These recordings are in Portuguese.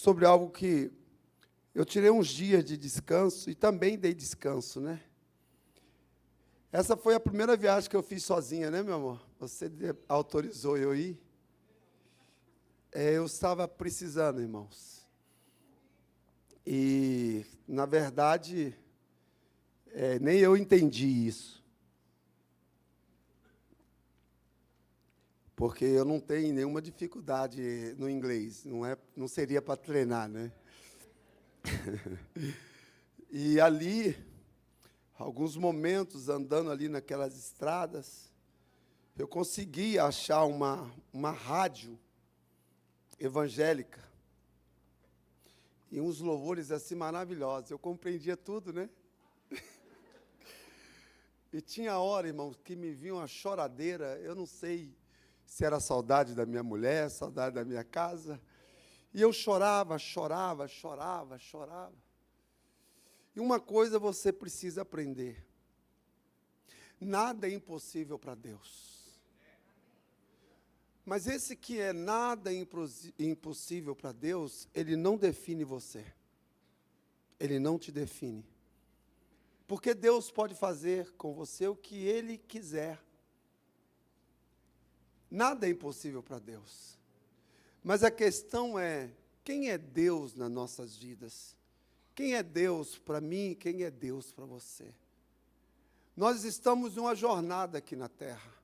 sobre algo que eu tirei uns dias de descanso e também dei descanso, né? Essa foi a primeira viagem que eu fiz sozinha, né, meu amor? Você autorizou eu ir? Eu estava precisando, irmãos. E, na verdade, nem eu entendi isso. Porque eu não tenho nenhuma dificuldade no inglês. Não seria para treinar, né? E ali, alguns momentos andando ali naquelas estradas, eu consegui achar uma rádio evangélica e uns louvores assim maravilhosos. Eu compreendia tudo, né? E tinha hora, irmãos, que me vinha uma choradeira. Eu não sei se era saudade da minha mulher, saudade da minha casa. E eu chorava. E uma coisa você precisa aprender: nada é impossível para Deus. Mas esse que é nada impossível para Deus, ele não define você. Ele não te define. Porque Deus pode fazer com você o que Ele quiser. Nada é impossível para Deus. Mas a questão é, quem é Deus nas nossas vidas? Quem é Deus para mim? Quem é Deus para você? Nós estamos em uma jornada aqui na Terra.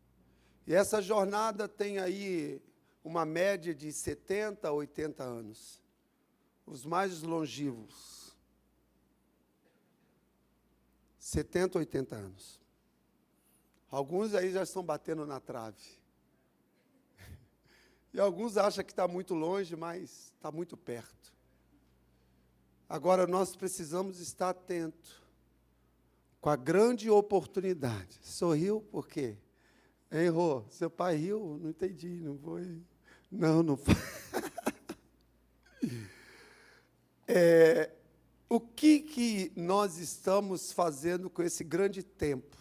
E essa jornada tem aí uma média de 70 a 80 anos. Os mais longevos. 70, 80 anos. Alguns aí já estão batendo na trave. E alguns acham que está muito longe, mas está muito perto. Agora, nós precisamos estar atentos com a grande oportunidade. Sorriu por quê? Hein, Rô? Seu pai riu? Não entendi, não foi? Não foi. O que nós estamos fazendo com esse grande tempo?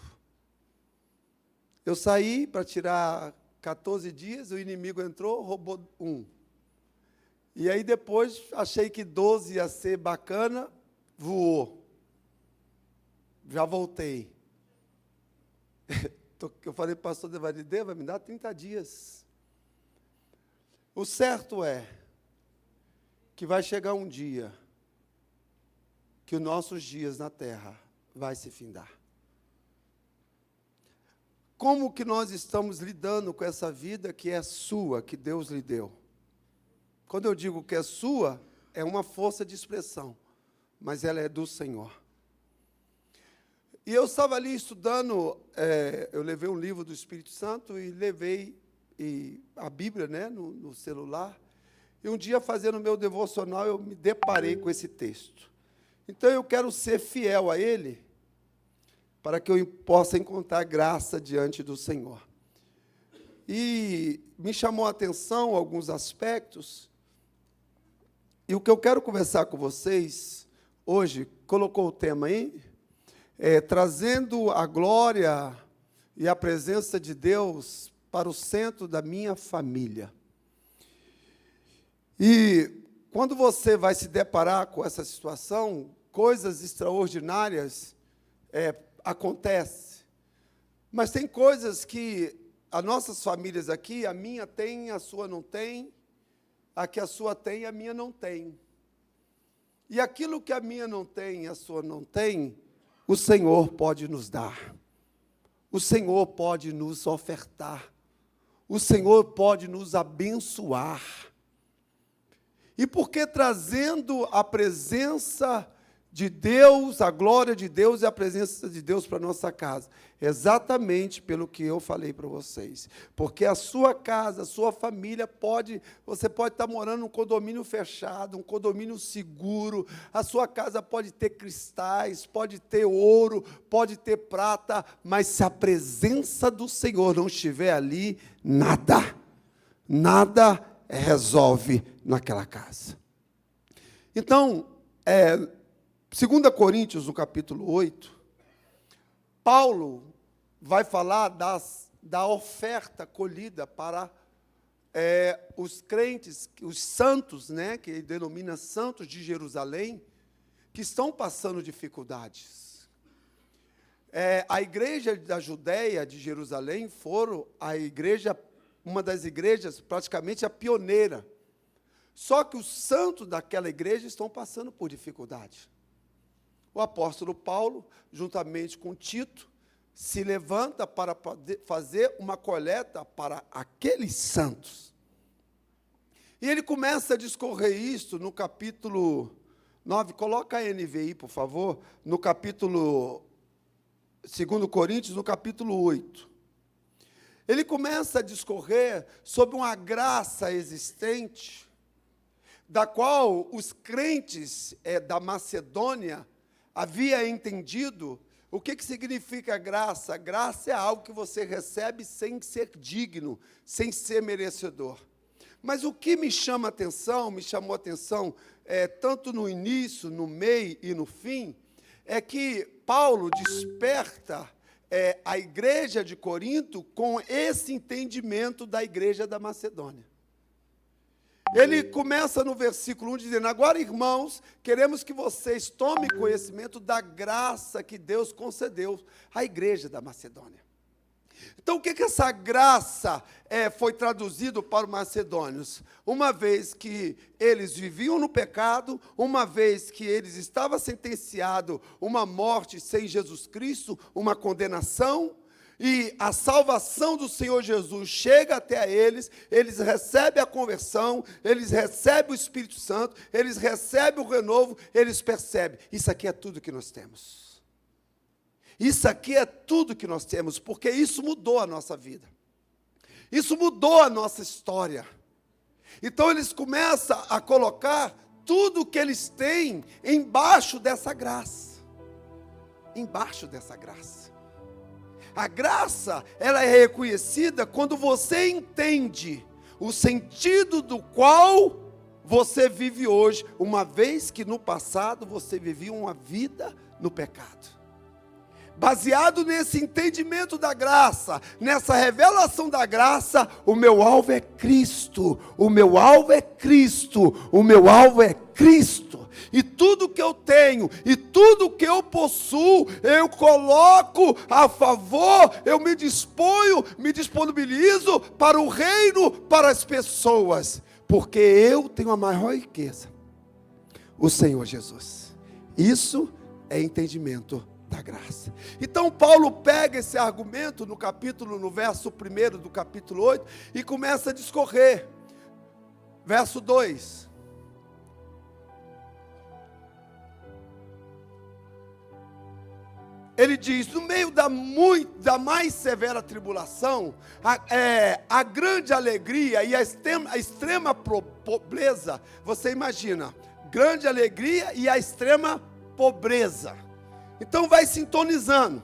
Eu saí para tirar 14 dias, o inimigo entrou, roubou 1. E aí depois, achei que 12 ia ser bacana, voou. Já voltei. Eu falei para o pastor Devaridê, vai me dar 30 dias. O certo é que vai chegar um dia que os nossos dias na terra vai se findar. Como que nós estamos lidando com essa vida que é sua, que Deus lhe deu? Quando eu digo que é sua, é uma força de expressão, mas ela é do Senhor. E eu estava ali estudando, eu levei um livro do Espírito Santo e levei a Bíblia, né, no celular. E um dia, fazendo o meu devocional, eu me deparei com esse texto. Então, eu quero ser fiel a ele, para que eu possa encontrar graça diante do Senhor. E me chamou a atenção alguns aspectos. E o que eu quero conversar com vocês hoje, colocou o tema aí, trazendo a glória e a presença de Deus para o centro da minha família. E quando você vai se deparar com essa situação, coisas extraordinárias acontecem. Mas tem coisas que as nossas famílias aqui, a minha tem, a sua não tem, a que a sua tem, a minha não tem. E aquilo que a minha não tem, a sua não tem, o Senhor pode nos dar. O Senhor pode nos ofertar. O Senhor pode nos abençoar. E porque trazendo a presença de Deus, a glória de Deus e a presença de Deus para a nossa casa. Exatamente pelo que eu falei para vocês. Porque a sua casa, a sua família você pode estar morando num condomínio fechado, um condomínio seguro, a sua casa pode ter cristais, pode ter ouro, pode ter prata, mas se a presença do Senhor não estiver ali, nada resolve naquela casa. Então, 2 Coríntios, no capítulo 8, Paulo vai falar da oferta colhida para os crentes, os santos, né, que ele denomina santos de Jerusalém, que estão passando dificuldades. A igreja da Judéia, de Jerusalém, foram uma das igrejas, praticamente a pioneira. Só que os santos daquela igreja estão passando por dificuldade. O apóstolo Paulo, juntamente com Tito, se levanta para fazer uma coleta para aqueles santos. E ele começa a discorrer isso no capítulo 9, coloca a NVI, por favor, no capítulo 2 Coríntios, no capítulo 8. Ele começa a discorrer sobre uma graça existente, da qual os crentes da Macedônia haviam entendido. O que significa graça? Graça é algo que você recebe sem ser digno, sem ser merecedor. Mas o que me chamou a atenção, tanto no início, no meio e no fim, é que Paulo desperta a igreja de Corinto com esse entendimento da igreja da Macedônia. Ele começa no versículo 1 dizendo: agora, irmãos, queremos que vocês tomem conhecimento da graça que Deus concedeu à igreja da Macedônia. Então, o que essa graça foi traduzido para os macedônios? Uma vez que eles viviam no pecado, uma vez que eles estavam sentenciados a uma morte sem Jesus Cristo, uma condenação, e a salvação do Senhor Jesus chega até eles recebem a conversão, eles recebem o Espírito Santo, eles recebem o renovo, eles percebem: isso aqui é tudo que nós temos. Isso aqui é tudo que nós temos, porque isso mudou a nossa vida. Isso mudou a nossa história. Então eles começam a colocar tudo o que eles têm embaixo dessa graça. Embaixo dessa graça. A graça, ela é reconhecida quando você entende o sentido do qual você vive hoje, uma vez que no passado você vivia uma vida no pecado. Baseado nesse entendimento da graça, nessa revelação da graça, o meu alvo é Cristo, o meu alvo é Cristo, o meu alvo é Cristo. E tudo que eu tenho, e tudo que eu possuo, eu coloco a favor, eu me disponho, me disponibilizo para o reino, para as pessoas, porque eu tenho a maior riqueza, o Senhor Jesus. Isso é entendimento da graça. Então Paulo pega esse argumento no verso 1 do capítulo 8, e começa a discorrer. Verso 2. Ele diz: no meio da mais severa tribulação, a grande alegria e a extrema pobreza. Você imagina, grande alegria e a extrema pobreza. Então vai sintonizando,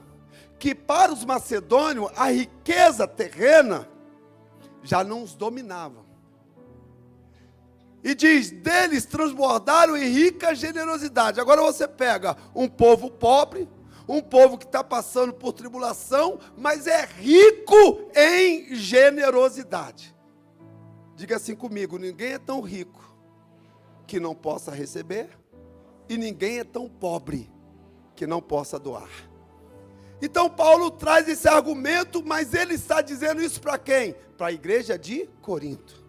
que para os macedônios a riqueza terrena já não os dominava. E diz: deles transbordaram em rica generosidade. Agora você pega um povo pobre, um povo que está passando por tribulação, mas é rico em generosidade. Diga assim comigo: ninguém é tão rico que não possa receber, e ninguém é tão pobre que não possa doar. Então Paulo traz esse argumento, mas ele está dizendo isso para quem? Para a igreja de Corinto.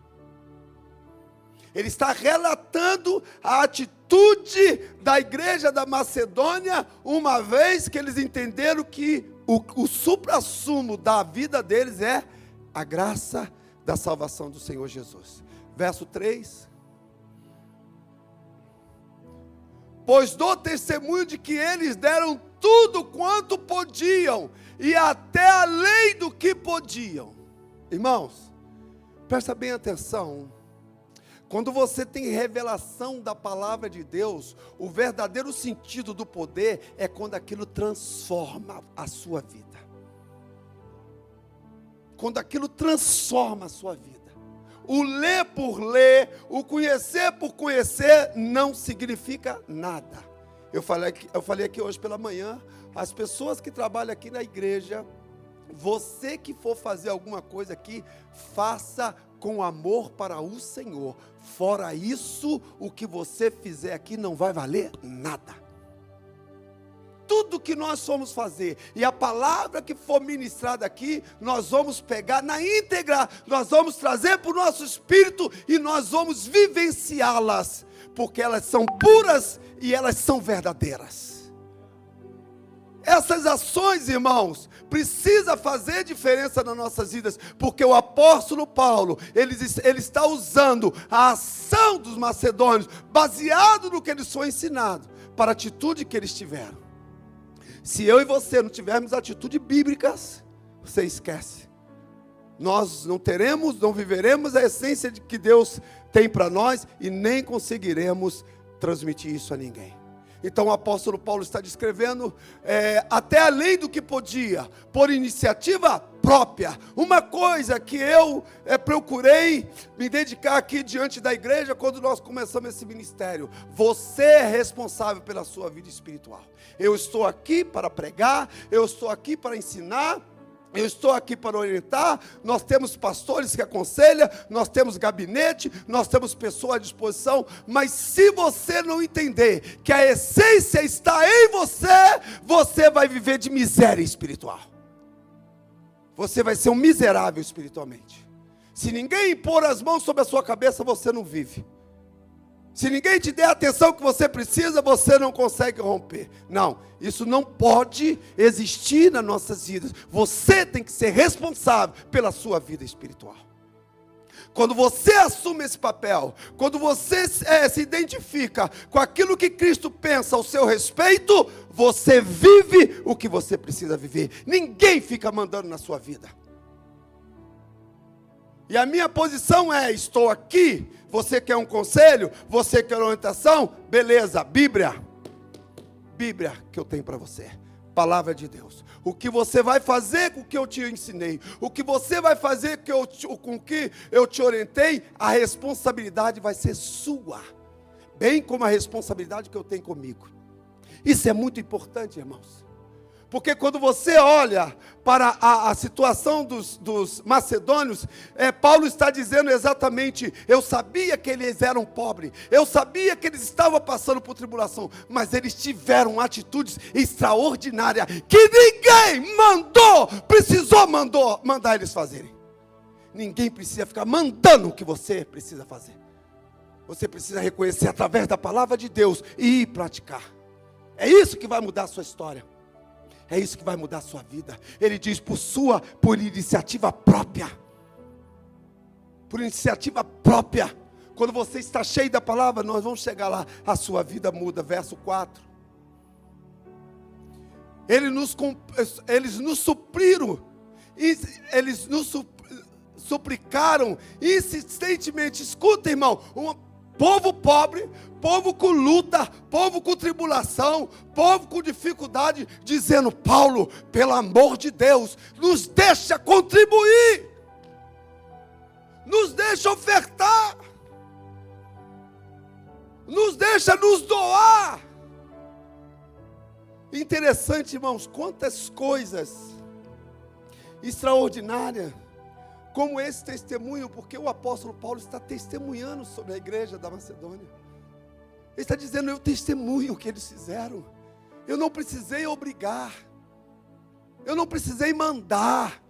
Ele está relatando a atitude da igreja da Macedônia, uma vez que eles entenderam que o suprassumo da vida deles é a graça da salvação do Senhor Jesus. Verso 3. Pois dou testemunho de que eles deram tudo quanto podiam, e até além do que podiam. Irmãos, presta bem atenção. Quando você tem revelação da palavra de Deus, o verdadeiro sentido do poder é quando aquilo transforma a sua vida. Quando aquilo transforma a sua vida. O ler por ler, o conhecer por conhecer, não significa nada. Eu falei aqui hoje pela manhã, as pessoas que trabalham aqui na igreja, você que for fazer alguma coisa aqui, faça com amor para o Senhor. Fora isso, o que você fizer aqui não vai valer nada. Tudo que nós formos fazer, e a palavra que for ministrada aqui, nós vamos pegar na íntegra, nós vamos trazer para o nosso espírito, e nós vamos vivenciá-las, porque elas são puras, e elas são verdadeiras. Essas ações, irmãos, precisa fazer diferença nas nossas vidas, porque o apóstolo Paulo, ele está usando a ação dos macedônios, baseado no que eles foi ensinado, para a atitude que eles tiveram. Se eu e você não tivermos atitudes bíblicas, você esquece. Nós não teremos, não viveremos a essência de que Deus tem para nós e nem conseguiremos transmitir isso a ninguém. Então o apóstolo Paulo está descrevendo até além do que podia, por iniciativa própria. Uma coisa que eu procurei me dedicar aqui diante da igreja quando nós começamos esse ministério: você é responsável pela sua vida espiritual. Eu estou aqui para pregar, eu estou aqui para ensinar, eu estou aqui para orientar. Nós temos pastores que aconselham, nós temos gabinete, nós temos pessoas à disposição, mas se você não entender que a essência está em você, você vai viver de miséria espiritual. Você vai ser um miserável espiritualmente. Se ninguém impor as mãos sobre a sua cabeça, você não vive. Se ninguém te der a atenção que você precisa, você não consegue romper. Não, isso não pode existir nas nossas vidas. Você tem que ser responsável pela sua vida espiritual. Quando você assume esse papel, quando você se identifica com aquilo que Cristo pensa ao seu respeito, você vive o que você precisa viver. Ninguém fica mandando na sua vida. E a minha posição é: estou aqui, você quer um conselho, você quer orientação, beleza, Bíblia que eu tenho para você, palavra de Deus. O que você vai fazer com o que eu te ensinei, o que você vai fazer com o que eu te orientei, a responsabilidade vai ser sua, bem como a responsabilidade que eu tenho comigo. Isso é muito importante, irmãos. Porque quando você olha para a situação dos macedônios, Paulo está dizendo exatamente: eu sabia que eles eram pobres, eu sabia que eles estavam passando por tribulação, mas eles tiveram atitudes extraordinárias, que ninguém precisou mandar eles fazerem. Ninguém precisa ficar mandando o que você precisa fazer. Você precisa reconhecer através da palavra de Deus e ir praticar. É isso que vai mudar a sua história. É isso que vai mudar a sua vida. Ele diz: por iniciativa própria. Por iniciativa própria. Quando você está cheio da palavra, nós vamos chegar lá, a sua vida muda. Verso 4. Eles nos supriram, eles nos suplicaram insistentemente. Escuta, irmão, povo pobre, povo com luta, povo com tribulação, povo com dificuldade, dizendo: Paulo, pelo amor de Deus, nos deixa contribuir, nos deixa ofertar, nos deixa nos doar. Interessante, irmãos, quantas coisas extraordinárias como esse testemunho, porque o apóstolo Paulo está testemunhando sobre a igreja da Macedônia. Ele está dizendo: eu testemunho o que eles fizeram. Eu não precisei obrigar, eu não precisei mandar.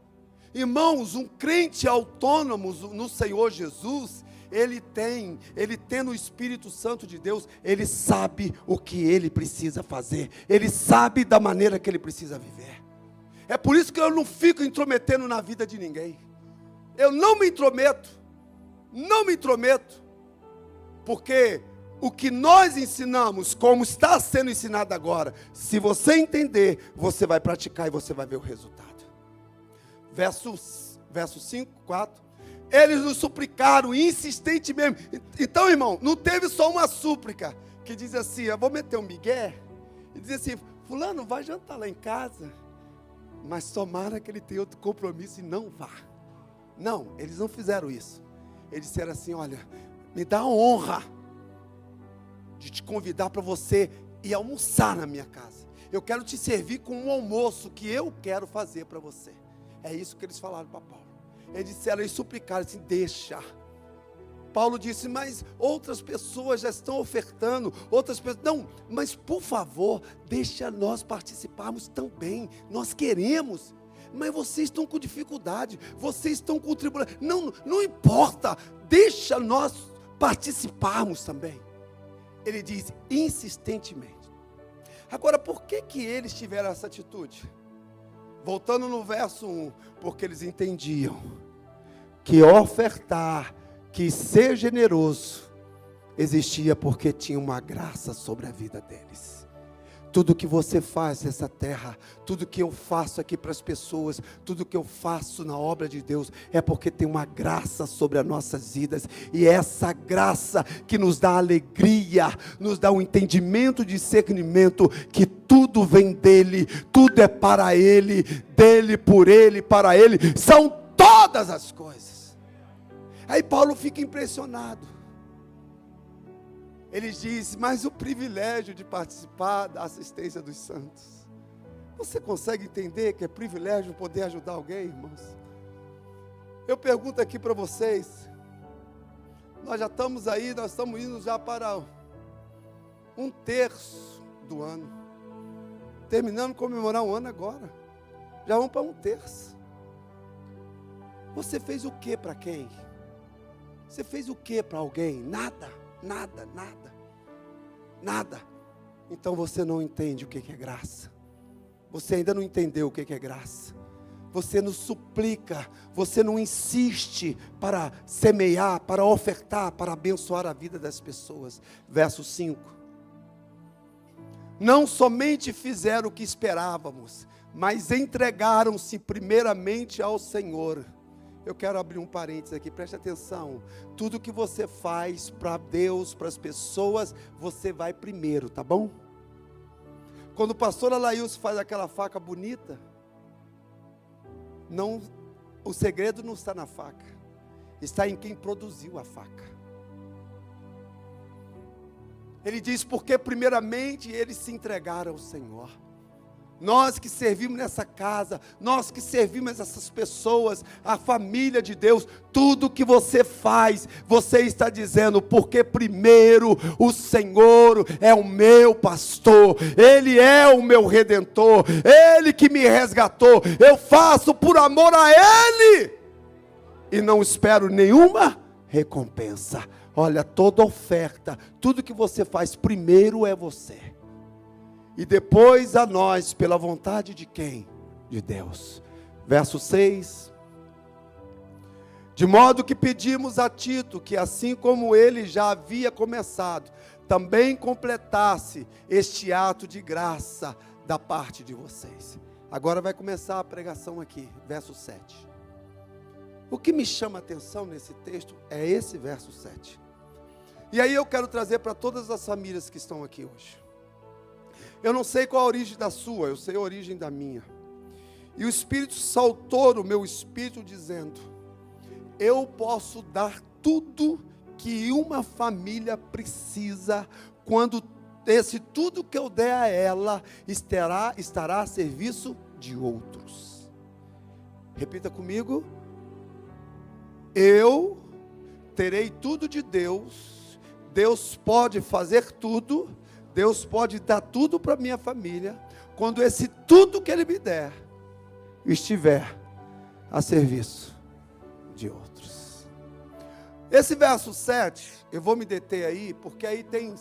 Irmãos, um crente autônomo no Senhor Jesus, ele tendo o Espírito Santo de Deus, ele sabe o que ele precisa fazer, ele sabe da maneira que ele precisa viver. É por isso que eu não fico intrometendo na vida de ninguém. Eu não me intrometo, porque o que nós ensinamos, como está sendo ensinado agora, se você entender, você vai praticar e você vai ver o resultado. Verso 5, 4. Eles nos suplicaram insistentemente. Então, irmão, não teve só uma súplica, que diz assim: eu vou meter um migué, e diz assim: fulano, vai jantar lá em casa, mas tomara que ele tenha outro compromisso e não vá. Não, eles não fizeram isso. Eles disseram assim: olha, me dá a honra de te convidar para você ir almoçar na minha casa. Eu quero te servir com um almoço que eu quero fazer para você. É isso que eles falaram para Paulo. Eles disseram e suplicaram assim: deixa. Paulo disse: mas outras pessoas já estão ofertando, outras pessoas, não, mas por favor, deixa nós participarmos também, nós queremos, mas vocês estão com dificuldade, vocês estão com tribulação, não importa, deixa nós participarmos também. Ele diz insistentemente. Agora, por que eles tiveram essa atitude? Voltando no verso 1, porque eles entendiam que ofertar, que ser generoso, existia porque tinha uma graça sobre a vida deles. Tudo que você faz nessa terra, tudo que eu faço aqui para as pessoas, tudo que eu faço na obra de Deus, é porque tem uma graça sobre as nossas vidas, e é essa graça que nos dá alegria, nos dá um entendimento, discernimento, que tudo vem dele, tudo é para ele, dele, por ele, para ele, são todas as coisas. Aí Paulo fica impressionado. Ele diz: mas o privilégio de participar da assistência dos santos. Você consegue entender que é privilégio poder ajudar alguém, irmãos? Eu pergunto aqui para vocês. Nós já estamos aí, nós estamos indo já para 1/3 do ano. Terminando de comemorar um ano agora. Já vamos para 1/3. Você fez o que para quem? Você fez o que para alguém? Nada. Nada. Então você não entende o que é graça. Você ainda não entendeu o que é graça. Você não suplica, você não insiste para semear, para ofertar, para abençoar a vida das pessoas. Verso 5. Não somente fizeram o que esperávamos, mas entregaram-se primeiramente ao Senhor. Eu quero abrir um parênteses aqui, preste atenção. Tudo que você faz para Deus, para as pessoas, você vai primeiro, tá bom? Quando o pastor Alailson faz aquela faca bonita, o segredo não está na faca, está em quem produziu a faca. Ele diz: porque primeiramente eles se entregaram ao Senhor. Nós que servimos nessa casa, nós que servimos essas pessoas, a família de Deus, tudo que você faz, você está dizendo: porque primeiro o Senhor é o meu pastor, Ele é o meu redentor, Ele que me resgatou, eu faço por amor a Ele, e não espero nenhuma recompensa. Olha, toda oferta, tudo que você faz, primeiro é você. E depois a nós, pela vontade de quem? De Deus. Verso 6. De modo que pedimos a Tito, que assim como ele já havia começado, também completasse este ato de graça da parte de vocês. Agora vai começar a pregação aqui, verso 7. O que me chama a atenção nesse texto é esse verso 7. E aí eu quero trazer para todas as famílias que estão aqui hoje. Eu não sei qual a origem da sua, eu sei a origem da minha. E o Espírito saltou no meu espírito dizendo: eu posso dar tudo que uma família precisa, quando esse tudo que eu der a ela estará a serviço de outros. Repita comigo: eu terei tudo de Deus, Deus pode fazer tudo, Deus pode dar tudo para minha família, quando esse tudo que Ele me der, estiver a serviço de outros. Esse verso 7, eu vou me deter aí, porque aí tem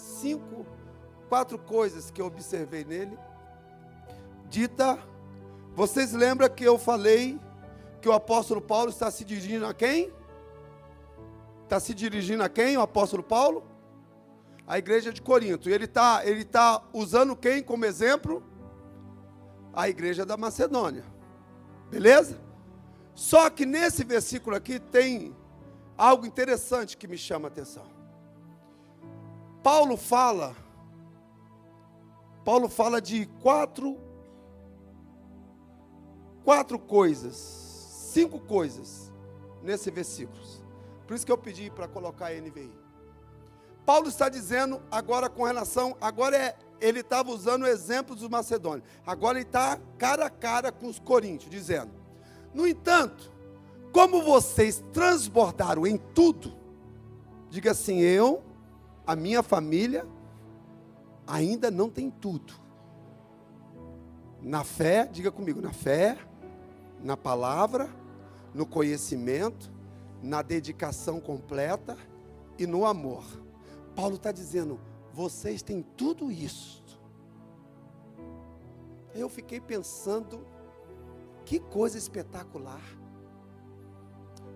4 coisas que eu observei nele. Vocês lembram que eu falei que o apóstolo Paulo está se dirigindo a quem? Está se dirigindo a quem, o apóstolo Paulo? A igreja de Corinto. E ele tá usando quem como exemplo? A igreja da Macedônia. Beleza? Só que nesse versículo aqui tem algo interessante que me chama a atenção. Paulo fala de quatro coisas, 5 coisas nesse versículo. Por isso que eu pedi para colocar a NVI. Paulo está dizendo agora com relação, ele estava usando o exemplo dos macedônios. Agora ele está cara a cara com os coríntios, dizendo: no entanto, como vocês transbordaram em tudo, diga assim: a minha família, ainda não tem tudo. Na fé, diga comigo, na fé, na palavra, no conhecimento, na dedicação completa e no amor. Paulo está dizendo, vocês têm tudo isso. Eu fiquei pensando, que coisa espetacular.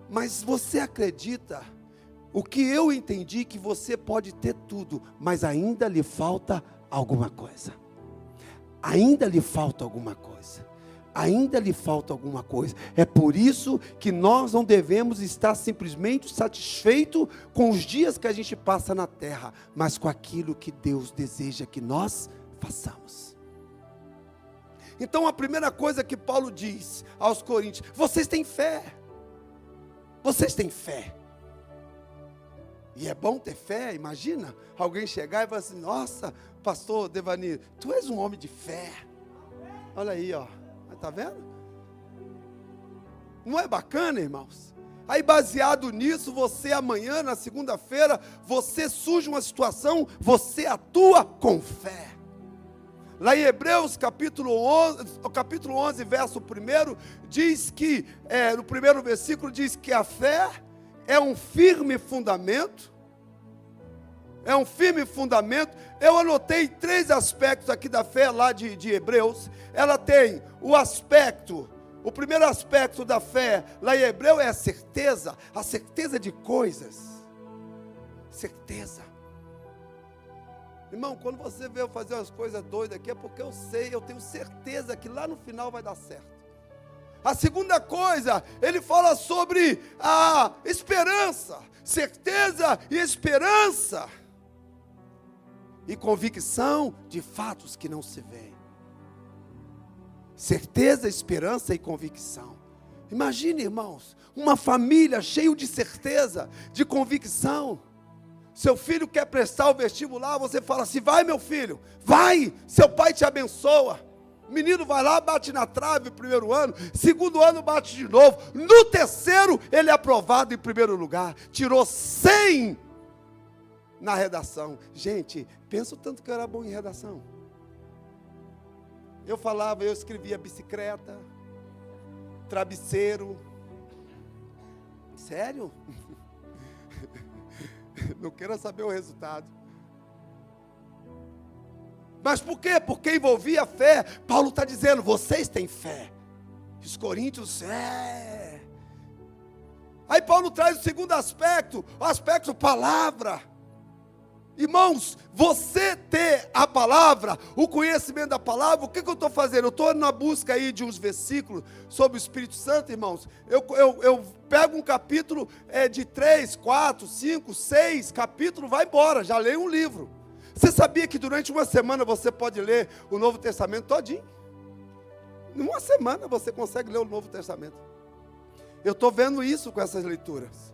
Mas você acredita, o que eu entendi, que você pode ter tudo, mas ainda lhe falta alguma coisa. Ainda lhe falta alguma coisa. Ainda lhe falta alguma coisa. É por isso que nós não devemos estar simplesmente satisfeitos com os dias que a gente passa na terra, mas com aquilo que Deus deseja que nós façamos. Então a primeira coisa que Paulo diz aos Coríntios: vocês têm fé. Vocês têm fé. E é bom ter fé. Imagina alguém chegar e falar assim: nossa, pastor Devani, tu és um homem de fé. Olha aí, ó. Está vendo? Não é bacana, irmãos? Aí baseado nisso, você amanhã, na segunda-feira, você surge uma situação, você atua com fé. Lá em Hebreus capítulo 11, verso 1, diz que, no primeiro versículo, diz que a fé é um firme fundamento. É um firme fundamento. Eu anotei 3 aspectos aqui da fé lá de Hebreus. Ela tem o primeiro aspecto da fé lá em Hebreu é a certeza de coisas. Certeza. Irmão, quando você vê eu fazer umas coisas doidas aqui, é porque eu tenho certeza que lá no final vai dar certo. A segunda coisa, ele fala sobre a esperança. Certeza e esperança. E convicção de fatos que não se veem. Certeza, esperança e convicção. Imagine, irmãos, uma família cheia de certeza, de convicção. Seu filho quer prestar o vestibular, você fala assim: vai, meu filho, vai, seu pai te abençoa. O menino vai lá, bate na trave no primeiro ano, segundo ano bate de novo, no terceiro ele é aprovado em primeiro lugar, tirou 100 na redação. Gente, pensa o tanto que eu era bom em redação. Eu escrevia bicicleta, travesseiro. Sério? Não quero saber o resultado. Mas por quê? Porque envolvia fé. Paulo está dizendo, vocês têm fé. Os coríntios, Aí Paulo traz o segundo aspecto, o aspecto palavra. Irmãos, você ter a palavra, o conhecimento da palavra, o que eu estou fazendo? Eu estou na busca aí de uns versículos sobre o Espírito Santo, irmãos. Eu pego um capítulo de 3, 4, 5, 6 capítulos, vai embora, já leio um livro. Você sabia que durante uma semana você pode ler o Novo Testamento todinho? Em uma semana você consegue ler o Novo Testamento. Eu estou vendo isso com essas leituras.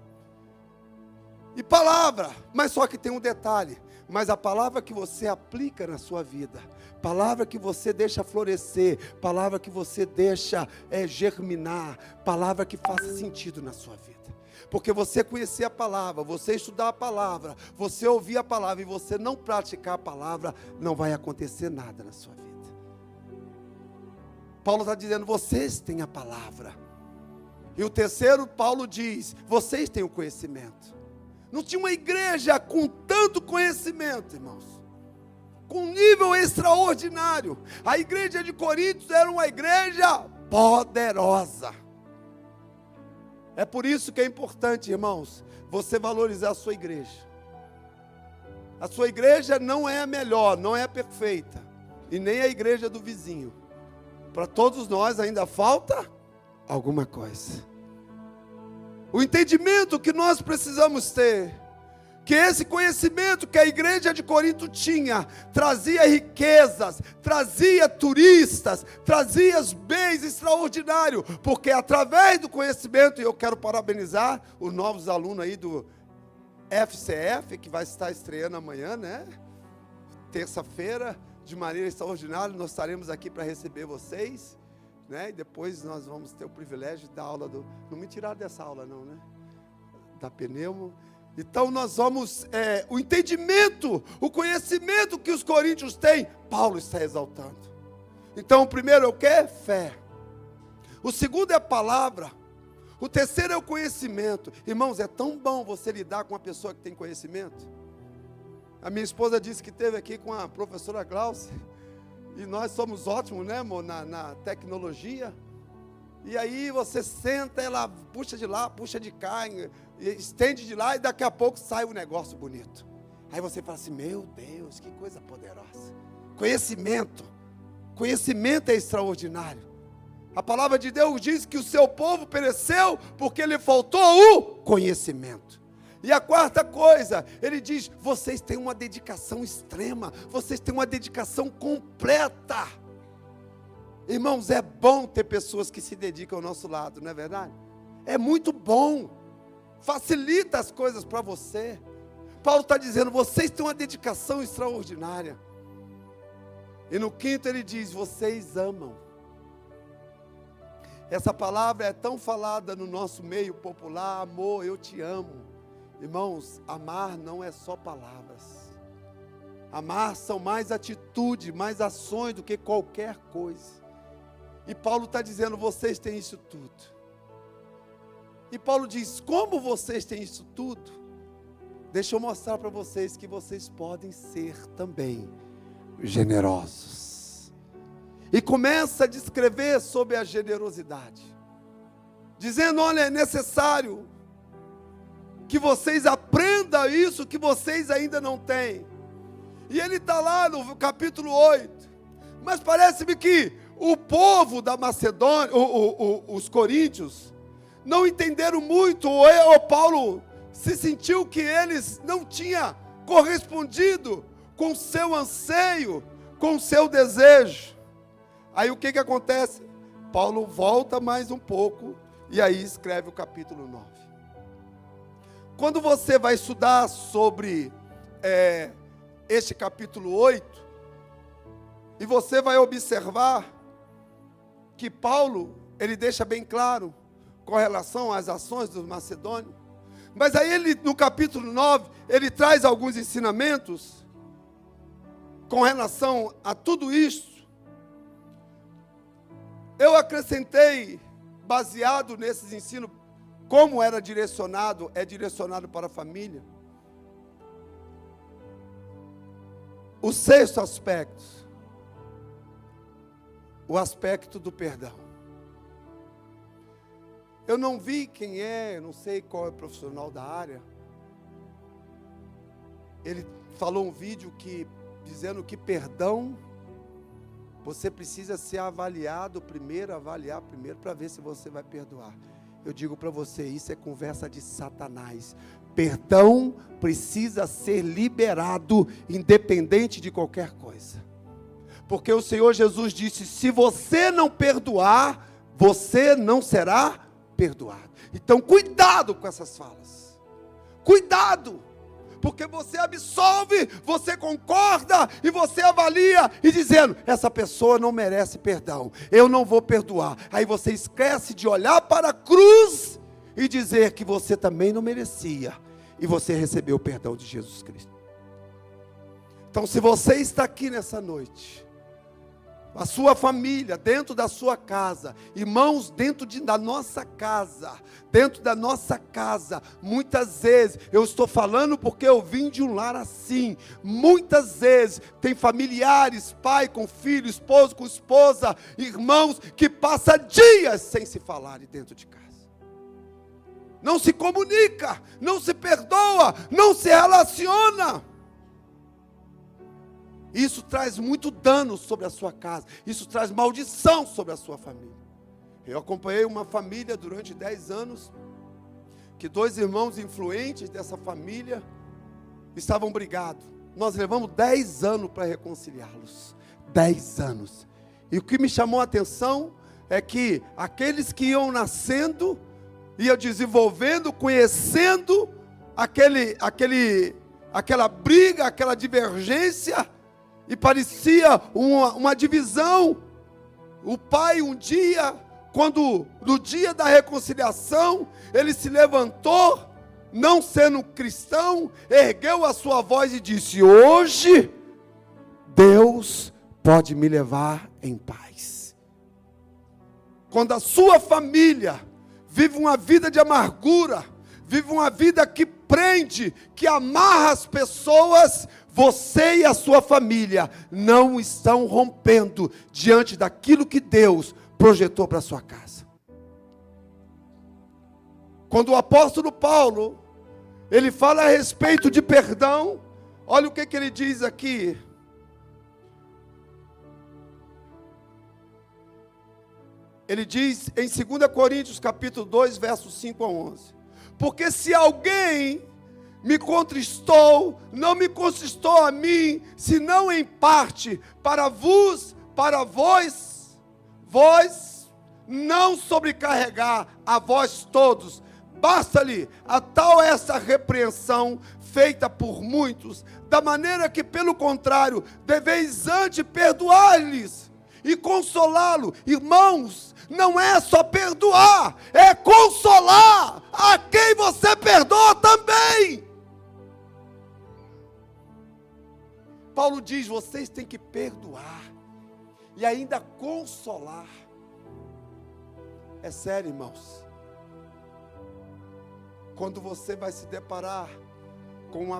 E palavra, mas só que tem um detalhe, mas a palavra que você aplica na sua vida, palavra que você deixa florescer, palavra que você deixa germinar, palavra que faça sentido na sua vida. Porque você conhecer a palavra, você estudar a palavra, você ouvir a palavra e você não praticar a palavra, não vai acontecer nada na sua vida. Paulo está dizendo, vocês têm a palavra. E o terceiro, Paulo diz, vocês têm o conhecimento. Não tinha uma igreja com tanto conhecimento, irmãos, com um nível extraordinário. A igreja de Corinto era uma igreja poderosa. É por isso que é importante, irmãos, você valorizar a sua igreja. A sua igreja não é a melhor, não é a perfeita, e nem a igreja do vizinho. Para todos nós ainda falta alguma coisa. O entendimento que nós precisamos ter, que esse conhecimento que a igreja de Corinto tinha, trazia riquezas, trazia turistas, trazia bens extraordinários, porque através do conhecimento, e eu quero parabenizar os novos alunos aí do FCF, que vai estar estreando amanhã, né? Terça-feira, de maneira extraordinária, nós estaremos aqui para receber vocês. né? E depois nós vamos ter o privilégio da aula não me tiraram dessa aula não, né? Da pneumo. Então nós vamos, o entendimento, o conhecimento que os coríntios têm, Paulo está exaltando. Então o primeiro é o quê? Fé. O segundo é a palavra. O terceiro é o conhecimento. Irmãos, é tão bom você lidar com uma pessoa que tem conhecimento. A minha esposa disse que esteve aqui com a professora Glaucia. E nós somos ótimos, né, amor, na tecnologia. E aí você senta, ela puxa de lá, puxa de cá, estende de lá e daqui a pouco sai um negócio bonito. Aí você fala assim, meu Deus, que coisa poderosa. Conhecimento. Conhecimento é extraordinário. A palavra de Deus diz que o seu povo pereceu porque lhe faltou o conhecimento. E a quarta coisa, ele diz, vocês têm uma dedicação extrema, vocês têm uma dedicação completa. Irmãos, é bom ter pessoas que se dedicam ao nosso lado, não é verdade? É muito bom, facilita as coisas para você. Paulo está dizendo, vocês têm uma dedicação extraordinária. E no quinto ele diz, vocês amam. Essa palavra é tão falada no nosso meio popular, amor, eu te amo. Irmãos, amar não é só palavras. Amar são mais atitude, mais ações do que qualquer coisa. E Paulo está dizendo, vocês têm isso tudo. E Paulo diz, como vocês têm isso tudo? Deixa eu mostrar para vocês que vocês podem ser também generosos. E começa a descrever sobre a generosidade. Dizendo, olha, é necessário que vocês aprendam isso que vocês ainda não têm. E ele está lá no capítulo 8. Mas parece-me que o povo da Macedônia, os coríntios, não entenderam muito, ou Paulo se sentiu que eles não tinham correspondido com o seu anseio, com o seu desejo. Aí o que acontece? Paulo volta mais um pouco e aí escreve o capítulo 9. Quando você vai estudar sobre este capítulo 8, e você vai observar que Paulo, ele deixa bem claro com relação às ações dos macedônios, mas aí ele, no capítulo 9, ele traz alguns ensinamentos com relação a tudo isso. Eu acrescentei, baseado nesses ensinos, como era direcionado, é direcionado para a família. O sexto aspecto, o aspecto do perdão. Eu não vi quem é, não sei qual é o profissional da área. Ele falou um vídeo dizendo que perdão, você precisa ser avaliar primeiro para ver se você vai perdoar. Eu digo para você, isso é conversa de Satanás. Perdão precisa ser liberado, independente de qualquer coisa. Porque o Senhor Jesus disse, se você não perdoar, você não será perdoado. Então cuidado com essas falas. Cuidado. Porque você absolve, você concorda e você avalia e dizendo, essa pessoa não merece perdão, eu não vou perdoar. Aí você esquece de olhar para a cruz e dizer que você também não merecia e você recebeu o perdão de Jesus Cristo. Então, se você está aqui nessa noite, a sua família, dentro da sua casa, irmãos, da nossa casa, muitas vezes, eu estou falando porque eu vim de um lar assim, muitas vezes, tem familiares, pai com filho, esposo com esposa, irmãos, que passam dias sem se falarem dentro de casa, não se comunica, não se perdoa, não se relaciona. Isso traz muito dano sobre a sua casa. Isso traz maldição sobre a sua família. Eu acompanhei uma família durante 10 anos, que 2 irmãos influentes dessa família estavam brigados. Nós levamos 10 anos para reconciliá-los. 10 anos. E o que me chamou a atenção é que aqueles que iam nascendo, iam desenvolvendo, conhecendo aquela briga, aquela divergência, e parecia uma divisão, O pai um dia, quando no dia da reconciliação, ele se levantou, não sendo cristão, ergueu a sua voz e disse: hoje Deus pode me levar em paz. Quando a sua família vive uma vida de amargura, vive uma vida que prende, que amarra as pessoas, você e a sua família não estão rompendo diante daquilo que Deus projetou para a sua casa. Quando o apóstolo Paulo, ele fala a respeito de perdão, olha o que ele diz aqui. Ele diz em 2 Coríntios capítulo 2, versos 5 a 11. Porque se alguém me contristou, não me contristou a mim, senão em parte, para vós não sobrecarregar a vós todos. Basta-lhe a tal essa repreensão feita por muitos, da maneira que, pelo contrário, deveis antes perdoar-lhes e consolá-lo. Irmãos, não é só perdoar, é consolar a quem você perdoa também. Paulo diz: vocês têm que perdoar e ainda consolar. É sério, irmãos. Quando você vai se deparar com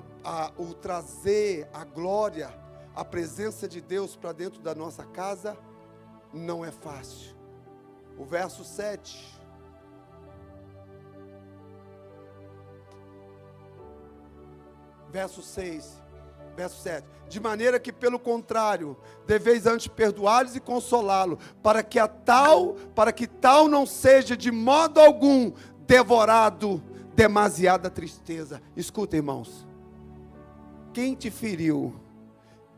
o trazer a glória, a presença de Deus para dentro da nossa casa, não é fácil. O verso 7. Verso 6. Verso 7. De maneira que, pelo contrário, deveis antes perdoá-los e consolá-lo, para que tal não seja de modo algum devorado demasiada tristeza. Escuta, irmãos. Quem te feriu,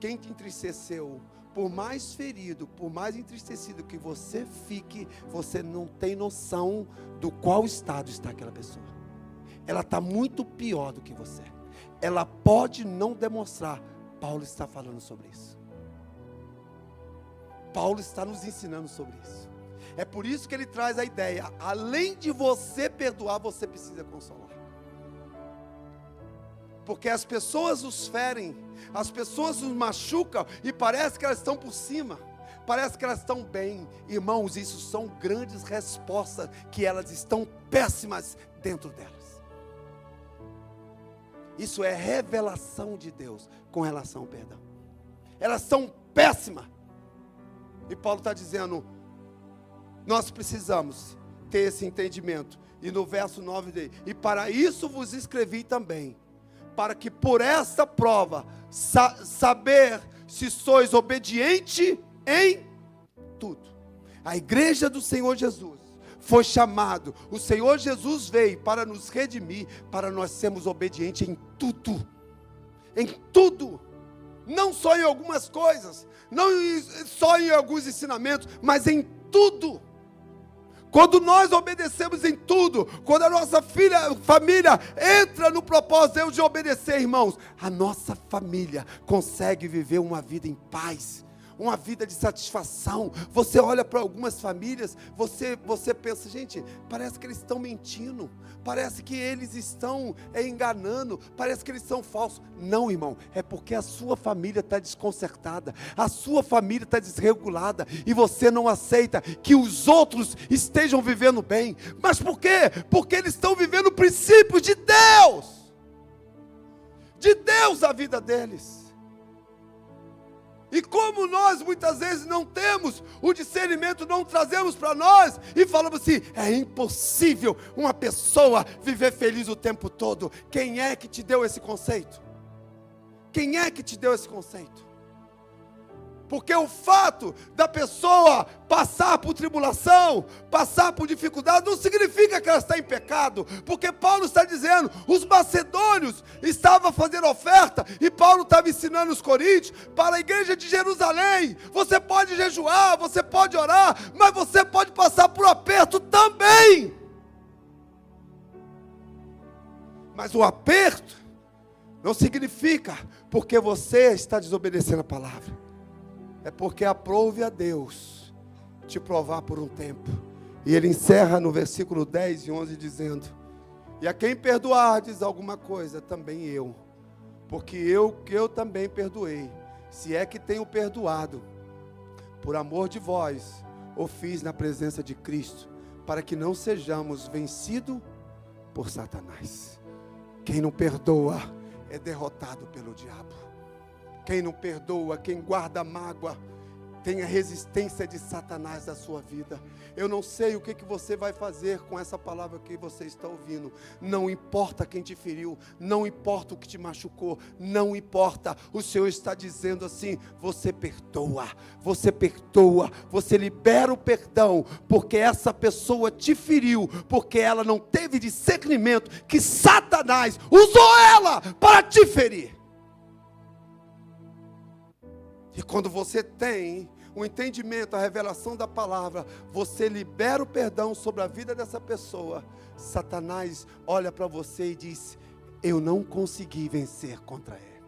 quem te entristeceu, por mais ferido, por mais entristecido que você fique, você não tem noção do qual estado está aquela pessoa. Ela está muito pior do que você. Ela pode não demonstrar. Paulo está falando sobre isso. Paulo está nos ensinando sobre isso. É por isso que ele traz a ideia: além de você perdoar, você precisa consolar. Porque as pessoas nos ferem, as pessoas nos machucam e parece que elas estão por cima, parece que elas estão bem. Irmãos, isso são grandes respostas que elas estão péssimas dentro delas. Isso é revelação de Deus com relação ao perdão. Elas são péssimas. E Paulo está dizendo: nós precisamos ter esse entendimento. E no verso 9 dele: e para isso vos escrevi também, para que por esta prova saber se sois obediente em tudo. A igreja do Senhor Jesus foi chamado, o Senhor Jesus veio para nos redimir, para nós sermos obedientes em tudo. Em tudo. Não só em algumas coisas, não só em alguns ensinamentos, mas em tudo. Quando nós obedecemos em tudo, quando a nossa família entra no propósito de Deus de obedecer, irmãos, a nossa família consegue viver uma vida em paz, uma vida de satisfação. Você olha para algumas famílias, você pensa: gente, parece que eles estão mentindo, parece que eles estão enganando, parece que eles são falsos. Não, irmão, é porque a sua família está desconcertada, a sua família está desregulada, e você não aceita que os outros estejam vivendo bem. Mas por quê? Porque eles estão vivendo princípios de Deus a vida deles. E como nós muitas vezes não temos o discernimento, não trazemos para nós e falamos assim: é impossível uma pessoa viver feliz o tempo todo. Quem é que te deu esse conceito? Quem é que te deu esse conceito? Porque o fato da pessoa passar por tribulação, passar por dificuldade, não significa que ela está em pecado. Porque Paulo está dizendo, os macedônios estavam fazendo oferta, e Paulo estava ensinando os coríntios, para a igreja de Jerusalém: você pode jejuar, você pode orar, mas você pode passar por aperto também. Mas o aperto não significa porque você está desobedecendo a palavra. É porque aprove a Deus te provar por um tempo. E ele encerra no versículo 10 e 11 dizendo: e a quem perdoardes alguma coisa, também eu, porque eu também perdoei, se é que tenho perdoado, por amor de vós, o fiz na presença de Cristo, para que não sejamos vencidos por Satanás. Quem não perdoa é derrotado pelo diabo. Quem não perdoa, quem guarda mágoa, tem a resistência de Satanás da sua vida. Eu não sei o que você vai fazer com essa palavra que você está ouvindo. Não importa quem te feriu, não importa o que te machucou, não importa. O Senhor está dizendo assim: você perdoa, você libera o perdão, porque essa pessoa te feriu, porque ela não teve discernimento que Satanás usou ela para te ferir. E quando você tem o entendimento, a revelação da palavra, você libera o perdão sobre a vida dessa pessoa. Satanás olha para você e diz: eu não consegui vencer contra ele.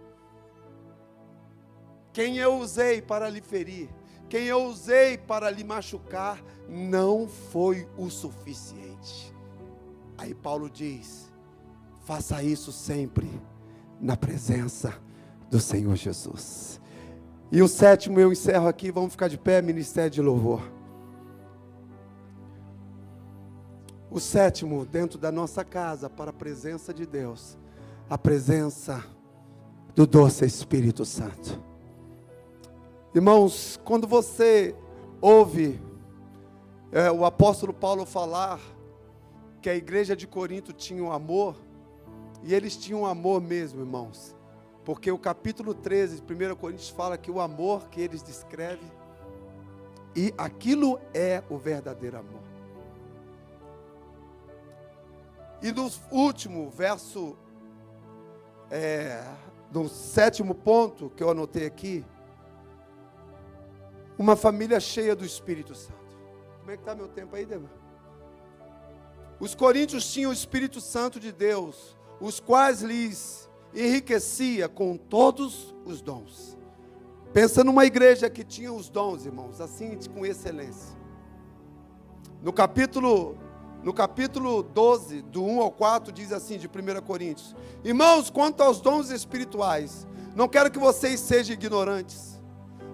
Quem eu usei para lhe ferir, quem eu usei para lhe machucar, não foi o suficiente. Aí Paulo diz: faça isso sempre na presença do Senhor Jesus. E o sétimo eu encerro aqui, vamos ficar de pé, ministério de louvor. O sétimo, dentro da nossa casa, para a presença de Deus, a presença do doce Espírito Santo. Irmãos, quando você ouve o apóstolo Paulo falar que a igreja de Corinto tinha um amor, e eles tinham um amor mesmo, irmãos. Porque o capítulo 13 de 1 Coríntios fala que o amor que eles descrevem, e aquilo é o verdadeiro amor. E no último verso, no sétimo ponto que eu anotei aqui, uma família cheia do Espírito Santo. Como é que está meu tempo aí, Dema? Os coríntios tinham o Espírito Santo de Deus, os quais lhes enriquecia com todos os dons. Pensa numa igreja que tinha os dons, irmãos, assim, com excelência. No capítulo 12, do 1 ao 4, diz assim, de 1 Coríntios: irmãos, quanto aos dons espirituais, não quero que vocês sejam ignorantes.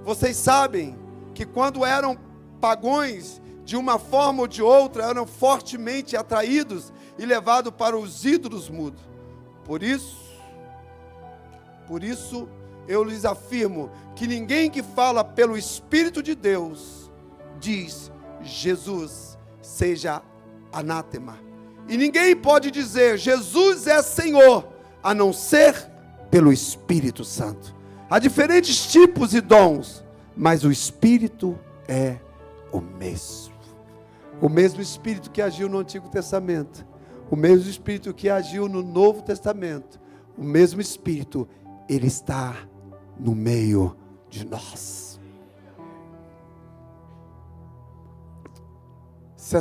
Vocês sabem que quando eram pagãos, de uma forma ou de outra, eram fortemente atraídos e levados para os ídolos mudos. Por isso, eu lhes afirmo que ninguém que fala pelo Espírito de Deus diz Jesus seja anátema. E ninguém pode dizer Jesus é Senhor, a não ser pelo Espírito Santo. Há diferentes tipos de dons, mas o Espírito é o mesmo. O mesmo Espírito que agiu no Antigo Testamento, o mesmo Espírito que agiu no Novo Testamento, o mesmo Espírito, Ele está no meio de nós. Se a